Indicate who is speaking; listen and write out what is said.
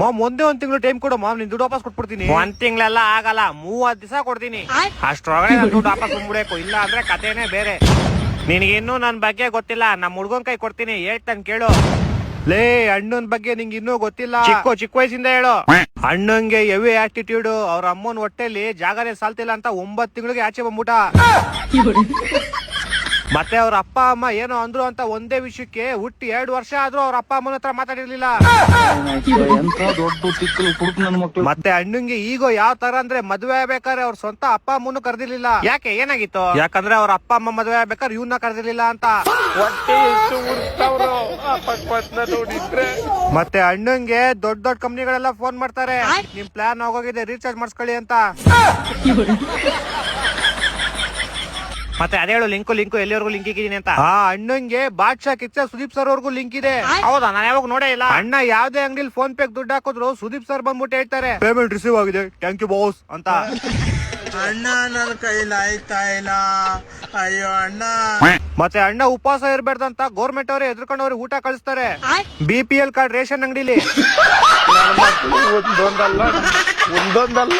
Speaker 1: Ma'am ಒಂದ್ ತಿಂಗಳು time ಕೊಡು ಮಾಮ್, ನಿನ್ ದುಡ್ಡು ವಾಪಸ್ ಕೊಟ್ಬಿಡ್ತೀನಿ.
Speaker 2: ಒಂದ್ ತಿಂಗಳೆಲ್ಲ ಆಗಲ್ಲ, 30 ದಿವಸ ಕೊಡ್ತೀನಿ. ಅಷ್ಟ್ರೊಳಗಡೆ ನನ್ ದುಡ್ಡು ವಾಪಸ್ ಬಂದ್ಬಿಡ್ಬೇಕು, ಇಲ್ಲ ಅಂದ್ರೆ ಕಥೆನೇ ಬೇರೆ. ನಿನಗಿನ್ನೂ ನನ್ ಬಗ್ಗೆ ಗೊತ್ತಿಲ್ಲ, ನಮ್ ಹುಡ್ಗನ್ ಕೈ ಕೊಡ್ತೀನಿ, ಹೇಳ್ತಾನೆ ಕೇಳು.
Speaker 1: ಲೇ, ಅಣ್ಣನ್ ಬಗ್ಗೆ ನಿಂಗೆ ಇನ್ನೂ ಗೊತ್ತಿಲ್ಲ.
Speaker 2: ಚಿಕ್ಕ ವಯಸ್ಸಿಂದ ಹೇಳು.
Speaker 1: ಅಣ್ಣಂಗೆ ಹೆವಿ ಆಟಿಟ್ಯೂಡ್. ಅವ್ರ ಅಮ್ಮನ ಹೊಟ್ಟೆಲಿ ಜಾಗನೇ ಸಾಲ್ತಿಲ್ಲ ಅಂತ 9 ತಿಂಗಳಿಗೆ ಆಚೆ ಬಂದ್ಬಿಟ್ಟ. ಮತ್ತೆ ಅವ್ರ ಅಪ್ಪ ಅಮ್ಮ ಏನೋ ಅಂದ್ರು ಅಂತ ಒಂದೇ ವಿಷಯಕ್ಕೆ ಹುಟ್ಟಿ 2 ವರ್ಷ ಆದ್ರೂ ಅವ್ರ ಅಪ್ಪ ಅಮ್ಮನ ಹತ್ರ ಮಾತಾಡಿರ್ಲಿಲ್ಲ. ಮತ್ತೆ ಅಣ್ಣಂಗೆ ಈಗ ಯಾವ ತರ ಅಂದ್ರೆ ಮದ್ವೆ ಆಗ್ಬೇಕಾದ್ರೆ ಅವ್ರ ಸ್ವಂತ ಅಪ್ಪ ಅಮ್ಮನು ಕರೆದಿರ್ಲಿಲ್ಲ.
Speaker 2: ಯಾಕೆ, ಏನಾಗಿತ್ತು?
Speaker 1: ಯಾಕಂದ್ರೆ ಅವ್ರ ಅಪ್ಪ ಅಮ್ಮ ಮದ್ವೆ ಆಗ್ಬೇಕಾದ್ರೆ ಇವ್ನ ಕರೆದಿರ್ಲಿಲ್ಲ ಅಂತ. ಮತ್ತೆ ಅಣ್ಣಂಗೆ ದೊಡ್ಡ ಕಂಪ್ನಿಗಳೆಲ್ಲ ಫೋನ್ ಮಾಡ್ತಾರೆ, ನಿಮ್ ಪ್ಲಾನ್ ಆಗೋಗಿದೆ, ರೀಚಾರ್ಜ್ ಮಾಡಿಸ್ಕೊಳ್ಳಿ ಅಂತ.
Speaker 2: ಮತ್ತೆ ಅದೇ ಹೇಳು, ಲಿಂಕು ಎಲ್ಲಿವರೆಗೂ ಲಿಂಕ್ ಇದ್ದೀನಿ ಅಂತ.
Speaker 1: ಅಣ್ಣಂಗೆ ಬಾದ್ಶಾ ಕಿಚ್ಚ ಸುದೀಪ್ ಸರ್ ಅವ್ರಿಗೂ ಲಿಂಕ್ ಇದೆ.
Speaker 2: ಹೌದಾ? ನಾನು ಯಾವಾಗ ನೋಡೇ ಇಲ್ಲ.
Speaker 1: ಅಣ್ಣ ಯಾವ್ದೇ ಅಂಗಡಿಲಿ ಫೋನ್ ಪೇ ದುಡ್ಡು ಹಾಕಿದ್ರು ಸುದೀಪ್ ಸರ್ ಬಂದ್ಬಿಟ್ಟು ಹೇಳ್ತಾರೆ, ಪೇಮೆಂಟ್ ರಿಸೀವ್ ಆಗಿದೆ, ಥ್ಯಾಂಕ್ ಯು ಬಾಸ್ ಅಂತ.
Speaker 3: ಅಣ್ಣ ನನ್ನ ಕೈಲಿ ಆಯ್ತಾ ಇಲ್ಲ, ಅಯ್ಯೋ ಅಣ್ಣ.
Speaker 1: ಮತ್ತೆ ಅಣ್ಣ ಉಪವಾಸ ಇರ್ಬೇಡ್ದಂತ ಗೌರ್ಮೆಂಟ್ ಅವರೇ ಎದ್ರಕೊಂಡವ್ರಿಗೆ ಊಟ ಕಳಿಸ್ತಾರೆ, BPL ಕಾರ್ಡ್ ರೇಷನ್ ಅಂಗಡಿಲಿ.
Speaker 3: ಒಂದೊಂದಲ್ಲ